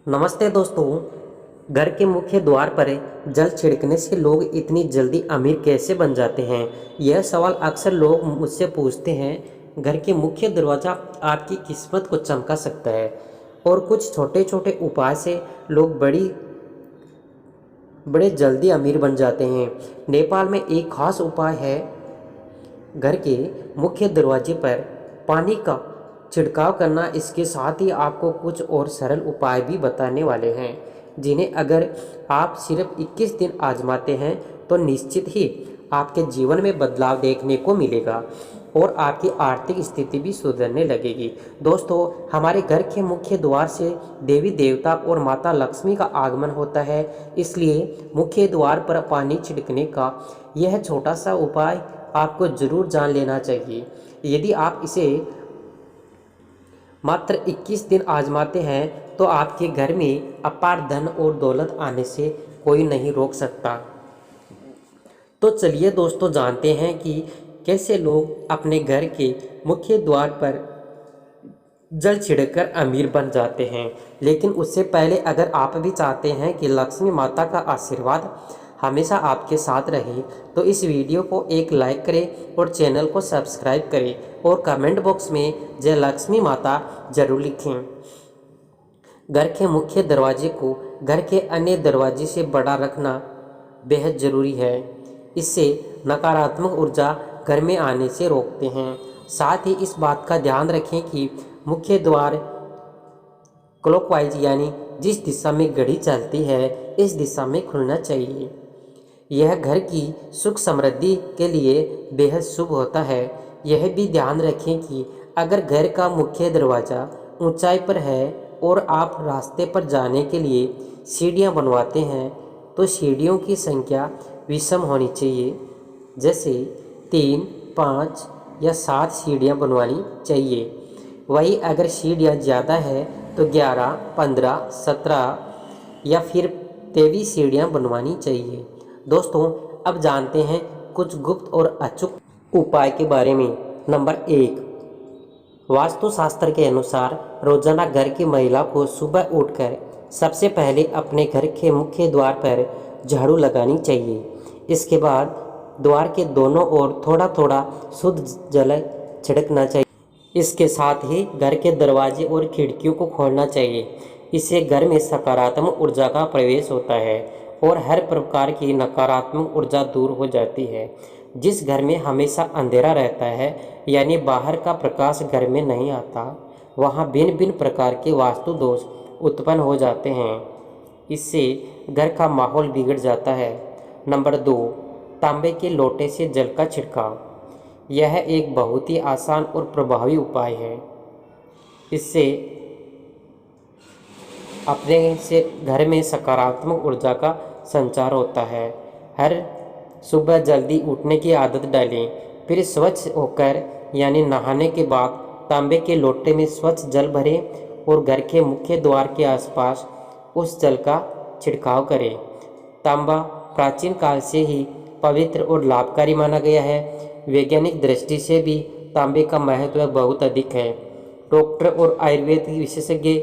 नमस्ते दोस्तों। घर के मुख्य द्वार पर जल छिड़कने से लोग इतनी जल्दी अमीर कैसे बन जाते हैं? यह सवाल अक्सर लोग मुझसे पूछते हैं। घर के मुख्य दरवाज़ा आपकी किस्मत को चमका सकता है और कुछ छोटे छोटे उपाय से लोग बड़े जल्दी अमीर बन जाते हैं। नेपाल में एक खास उपाय है। घर के मुख्य दरवाजे पर पानी का छिड़काव करना। इसके साथ ही आपको कुछ और सरल उपाय भी बताने वाले हैं, जिन्हें अगर आप सिर्फ 21 दिन आजमाते हैं तो निश्चित ही आपके जीवन में बदलाव देखने को मिलेगा और आपकी आर्थिक स्थिति भी सुधरने लगेगी। दोस्तों, हमारे घर के मुख्य द्वार से देवी देवता और माता लक्ष्मी का आगमन होता है, इसलिए मुख्य द्वार पर पानी छिड़कने का यह छोटा सा उपाय आपको जरूर जान लेना चाहिए। यदि आप इसे मात्र 21 दिन आजमाते हैं तो आपके घर में अपार धन और दौलत आने से कोई नहीं रोक सकता। तो चलिए दोस्तों, जानते हैं कि कैसे लोग अपने घर के मुख्य द्वार पर जल छिड़ककर अमीर बन जाते हैं। लेकिन उससे पहले अगर आप भी चाहते हैं कि लक्ष्मी माता का आशीर्वाद हमेशा आपके साथ रहे तो इस वीडियो को एक लाइक करें और चैनल को सब्सक्राइब करें और कमेंट बॉक्स में जय लक्ष्मी माता जरूर लिखें। घर के मुख्य दरवाजे को घर के अन्य दरवाजे से बड़ा रखना बेहद ज़रूरी है। इससे नकारात्मक ऊर्जा घर में आने से रोकते हैं। साथ ही इस बात का ध्यान रखें कि मुख्य द्वार क्लॉकवाइज यानी जिस दिशा में घड़ी चलती है इस दिशा में खुलना चाहिए। यह घर की सुख समृद्धि के लिए बेहद शुभ होता है। यह भी ध्यान रखें कि अगर घर का मुख्य दरवाज़ा ऊंचाई पर है और आप रास्ते पर जाने के लिए सीढ़ियां बनवाते हैं तो सीढ़ियों की संख्या विषम होनी चाहिए, जैसे 3, 5 या 7 सीढ़ियां बनवानी चाहिए। वहीं अगर सीढ़ियां ज़्यादा है तो 11, 15, 17 या फिर 23 सीढ़ियां बनवानी चाहिए। दोस्तों, अब जानते हैं कुछ गुप्त और अचूक उपाय के बारे में। नंबर 1, वास्तुशास्त्र के अनुसार रोजाना घर की महिला को सुबह उठकर सबसे पहले अपने घर के मुख्य द्वार पर झाड़ू लगानी चाहिए। इसके बाद द्वार के दोनों ओर थोड़ा थोड़ा शुद्ध जल छिड़कना चाहिए। इसके साथ ही घर के दरवाजे और खिड़कियों को खोलना चाहिए। इससे घर में सकारात्मक ऊर्जा का प्रवेश होता है और हर प्रकार की नकारात्मक ऊर्जा दूर हो जाती है। जिस घर में हमेशा अंधेरा रहता है यानी बाहर का प्रकाश घर में नहीं आता, वहाँ भिन्न भिन्न प्रकार के वास्तु दोष उत्पन्न हो जाते हैं। इससे घर का माहौल बिगड़ जाता है। नंबर 2, तांबे के लोटे से जल का छिड़काव। यह एक बहुत ही आसान और प्रभावी उपाय है। इससे अपने से घर में सकारात्मक ऊर्जा का संचार होता है। हर सुबह जल्दी उठने की आदत डालें, फिर स्वच्छ होकर यानी नहाने के बाद तांबे के लोटे में स्वच्छ जल भरें और घर के मुख्य द्वार के आसपास उस जल का छिड़काव करें। तांबा प्राचीन काल से ही पवित्र और लाभकारी माना गया है। वैज्ञानिक दृष्टि से भी तांबे का महत्व बहुत अधिक है। डॉक्टर और आयुर्वेद विशेषज्ञ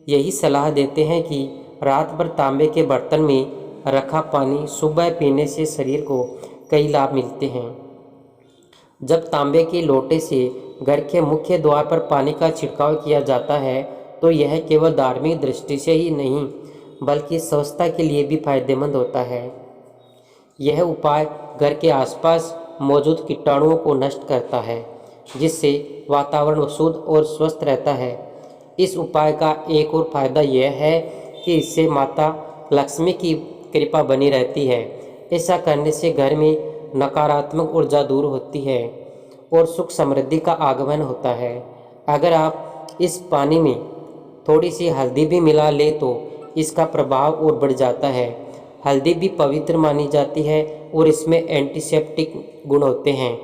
यही सलाह देते हैं कि रात भर तांबे के बर्तन में रखा पानी सुबह पीने से शरीर को कई लाभ मिलते हैं। जब तांबे के लोटे से घर के मुख्य द्वार पर पानी का छिड़काव किया जाता है तो यह केवल धार्मिक दृष्टि से ही नहीं बल्कि स्वच्छता के लिए भी फायदेमंद होता है। यह उपाय घर के आसपास मौजूद कीटाणुओं को नष्ट करता है, जिससे वातावरण शुद्ध और स्वस्थ रहता है। इस उपाय का एक और फायदा यह है कि इससे माता लक्ष्मी की कृपा बनी रहती है। ऐसा करने से घर में नकारात्मक ऊर्जा दूर होती है और सुख समृद्धि का आगमन होता है। अगर आप इस पानी में थोड़ी सी हल्दी भी मिला ले तो इसका प्रभाव और बढ़ जाता है। हल्दी भी पवित्र मानी जाती है और इसमें एंटीसेप्टिक गुण होते हैं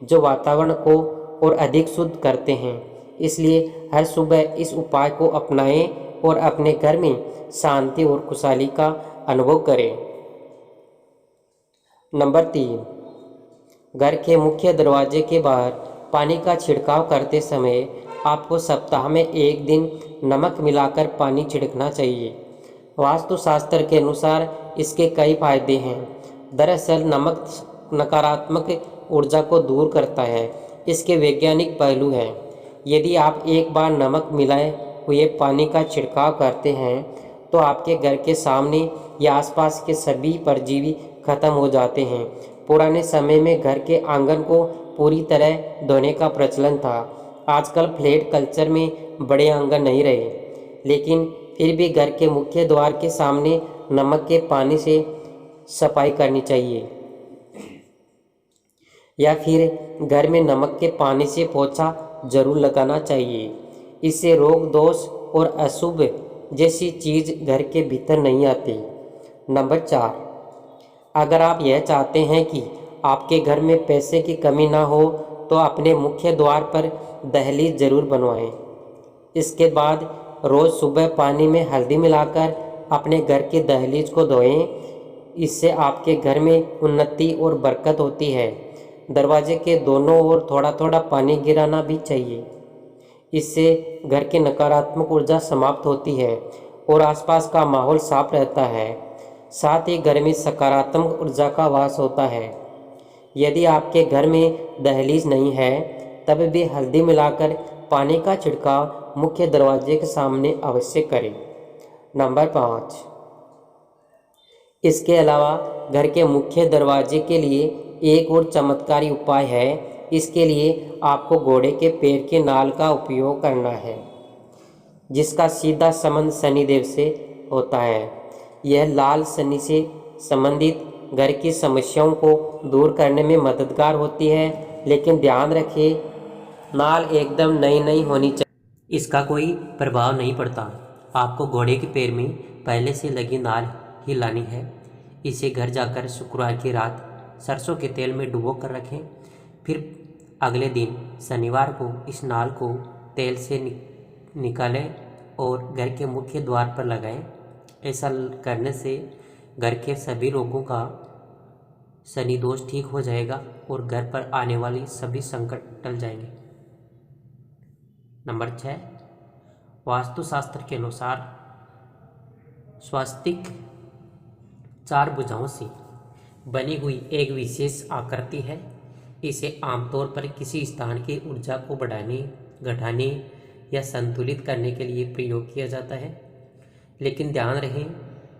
जो वातावरण को और अधिक शुद्ध करते हैं। इसलिए हर सुबह इस उपाय को अपनाएं और अपने घर में शांति और खुशहाली का अनुभव करें। नंबर 3, घर के मुख्य दरवाजे के बाहर पानी का छिड़काव करते समय आपको सप्ताह में एक दिन नमक मिलाकर पानी छिड़कना चाहिए। वास्तुशास्त्र के अनुसार इसके कई फायदे हैं। दरअसल नमक नकारात्मक ऊर्जा को दूर करता है। इसके वैज्ञानिक पहलू हैं। यदि आप एक बार नमक मिलाए हुए पानी का छिड़काव करते हैं तो आपके घर के सामने या आसपास के सभी परजीवी खत्म हो जाते हैं। पुराने समय में घर के आंगन को पूरी तरह धोने का प्रचलन था। आजकल फ्लैट कल्चर में बड़े आंगन नहीं रहे, लेकिन फिर भी घर के मुख्य द्वार के सामने नमक के पानी से सफाई करनी चाहिए, या फिर घर में नमक के पानी से पोछा जरूर लगाना चाहिए। इससे रोग दोष और अशुभ जैसी चीज घर के भीतर नहीं आती। नंबर 4, अगर आप यह चाहते हैं कि आपके घर में पैसे की कमी ना हो तो अपने मुख्य द्वार पर दहलीज जरूर बनवाएं। इसके बाद रोज़ सुबह पानी में हल्दी मिलाकर अपने घर की दहलीज को धोएं। इससे आपके घर में उन्नति और बरकत होती है। दरवाजे के दोनों ओर थोड़ा थोड़ा पानी गिराना भी चाहिए। इससे घर की नकारात्मक ऊर्जा समाप्त होती है और आसपास का माहौल साफ रहता है। साथ ही घर में सकारात्मक ऊर्जा का वास होता है। यदि आपके घर में दहलीज नहीं है तब भी हल्दी मिलाकर पानी का छिड़काव मुख्य दरवाजे के सामने अवश्य करें। नंबर 5, इसके अलावा घर के मुख्य दरवाजे के लिए एक और चमत्कारी उपाय है। इसके लिए आपको घोड़े के पैर के नाल का उपयोग करना है, जिसका सीधा संबंध शनिदेव से होता है। यह लाल शनि से संबंधित घर की समस्याओं को दूर करने में मददगार होती है, लेकिन ध्यान रखें नाल एकदम नई नहीं होनी चाहिए। इसका कोई प्रभाव नहीं पड़ता। आपको घोड़े के पैर में पहले से लगी नाल ही लानी है। इसे घर जाकर शुक्रवार की रात सरसों के तेल में डुबो कर रखें। फिर अगले दिन शनिवार को इस नाल को तेल से निकालें और घर के मुख्य द्वार पर लगाएं। ऐसा करने से घर के सभी रोगों का शनि दोष ठीक हो जाएगा और घर पर आने वाली सभी संकट टल जाएंगे। नंबर 6, वास्तुशास्त्र के अनुसार स्वास्तिक 4 भुजाओं से बनी हुई एक विशेष आकृति है। इसे आमतौर पर किसी स्थान की ऊर्जा को बढ़ाने, घटाने या संतुलित करने के लिए प्रयोग किया जाता है। लेकिन ध्यान रहे,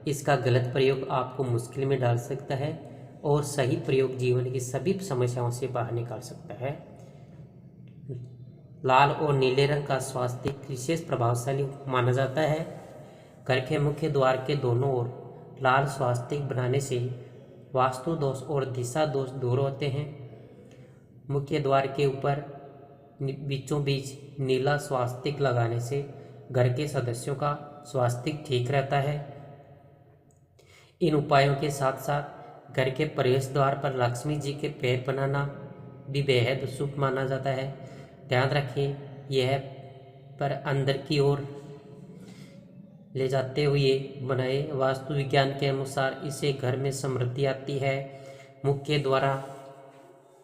इसका गलत प्रयोग आपको मुश्किल में डाल सकता है और सही प्रयोग जीवन की सभी समस्याओं से बाहर निकाल सकता है। लाल और नीले रंग का स्वास्तिक विशेष प्रभावशाली माना जाता है। घर के मुख्य द्वार के दोनों ओर लाल स्वास्तिक बनाने से वास्तु दोष और दिशा दोष दूर होते हैं। मुख्य द्वार के ऊपर बीचों बीच नीला स्वास्तिक लगाने से घर के सदस्यों का स्वास्तिक ठीक रहता है। इन उपायों के साथ साथ घर के प्रवेश द्वार पर लक्ष्मी जी के पैर बनाना भी बेहद शुभ माना जाता है। ध्यान रखें, यह पर अंदर की ओर ले जाते हुए बनाए। वास्तु विज्ञान के अनुसार इससे घर में समृद्धि आती है। मुख्य द्वारा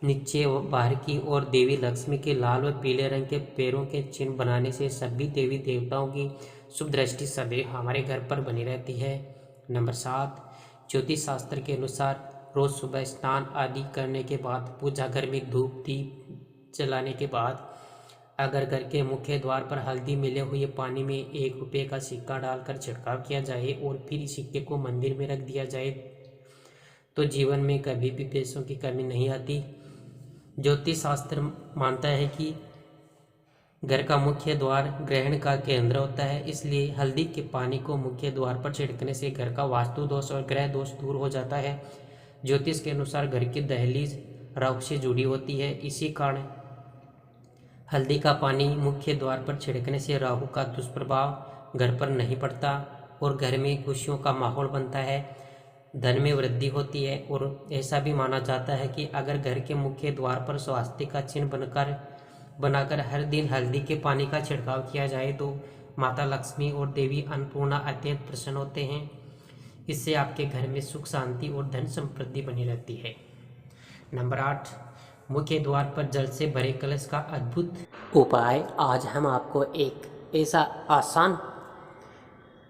नीचे बाहर की ओर देवी लक्ष्मी के लाल और पीले रंग के पैरों के चिन्ह बनाने से सभी देवी देवताओं की शुभ दृष्टि सदैव हमारे घर पर बनी रहती है। नंबर 7, ज्योतिष शास्त्र के अनुसार रोज सुबह स्नान आदि करने के बाद, पूजा घर में धूप दीप जलाने के बाद अगर घर के मुख्य द्वार पर हल्दी मिले हुए पानी में 1 रुपये का सिक्का डालकर छिड़काव किया जाए और फिर इस सिक्के को मंदिर में रख दिया जाए तो जीवन में कभी भी पैसों की कमी नहीं आती। ज्योतिष शास्त्र मानता है कि घर का मुख्य द्वार ग्रहण का केंद्र होता है, इसलिए हल्दी के पानी को मुख्य द्वार पर छिड़कने से घर का वास्तु दोष और ग्रह दोष दूर हो जाता है। ज्योतिष के अनुसार घर की दहलीज राहु से जुड़ी होती है। इसी कारण हल्दी का पानी मुख्य द्वार पर छिड़कने से राहु का दुष्प्रभाव घर पर नहीं पड़ता और घर में खुशियों का माहौल बनता है, धन में वृद्धि होती है। और ऐसा भी माना जाता है कि अगर घर के मुख्य द्वार पर स्वास्तिक का चिन्ह बनाकर हर दिन हल्दी के पानी का छिड़काव किया जाए तो माता लक्ष्मी और देवी अन्नपूर्णा अत्यंत प्रसन्न होते हैं। इससे आपके घर में सुख शांति और धन समृद्धि बनी रहती है। नंबर 8, मुख्य द्वार पर जल से भरे कलश का अद्भुत उपाय आज हम आपको एक ऐसा आसान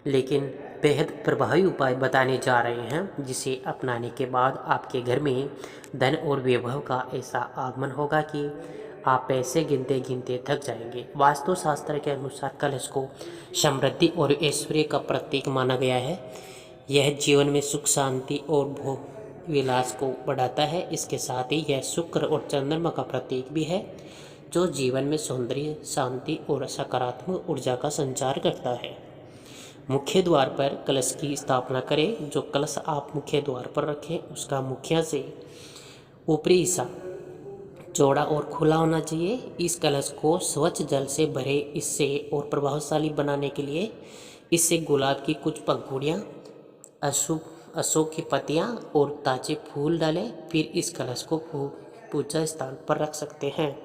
लेकिन बेहद प्रभावी उपाय बताने जा रहे हैं जिसे अपनाने के बाद आपके घर में धन और वैभव का ऐसा आगमन होगा कि आप पैसे गिनते गिनते थक जाएंगे। वास्तुशास्त्र के अनुसार कलश को समृद्धि और ऐश्वर्य का प्रतीक माना गया है। यह जीवन में सुख शांति और भोग विलास को बढ़ाता है। इसके साथ ही यह शुक्र और चंद्रमा का प्रतीक भी है जो जीवन में सौंदर्य, शांति और सकारात्मक ऊर्जा का संचार करता है। मुख्य द्वार पर कलश की स्थापना करें। जो कलश आप मुख्य द्वार पर रखें उसका मुखिया से ऊपरी हिस्सा चौड़ा और खुला होना चाहिए। इस कलश को स्वच्छ जल से भरे। इससे और प्रभावशाली बनाने के लिए इससे गुलाब की कुछ पंखुड़ियाँ, अशोक की पत्तियाँ और ताजे फूल डालें। फिर इस कलश को पूजा स्थान पर रख सकते हैं।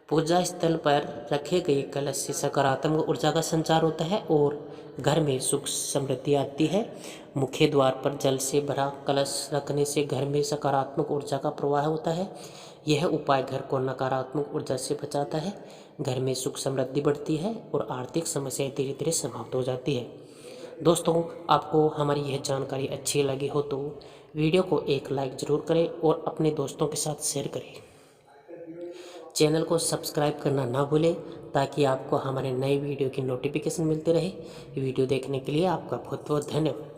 पूजा स्थल पर रखे गए कलश से सकारात्मक ऊर्जा का संचार होता है और घर में सुख समृद्धि आती है। मुख्य द्वार पर जल से भरा कलश रखने से घर में सकारात्मक ऊर्जा का प्रवाह होता है। यह उपाय घर को नकारात्मक ऊर्जा से बचाता है, घर में सुख समृद्धि बढ़ती है और आर्थिक समस्याएं धीरे धीरे समाप्त हो जाती है। दोस्तों, आपको हमारी यह जानकारी अच्छी लगी हो तो वीडियो को एक लाइक ज़रूर करें और अपने दोस्तों के साथ शेयर करें। चैनल को सब्सक्राइब करना ना भूलें ताकि आपको हमारे नए वीडियो की नोटिफिकेशन मिलती रहे। वीडियो देखने के लिए आपका बहुत बहुत धन्यवाद।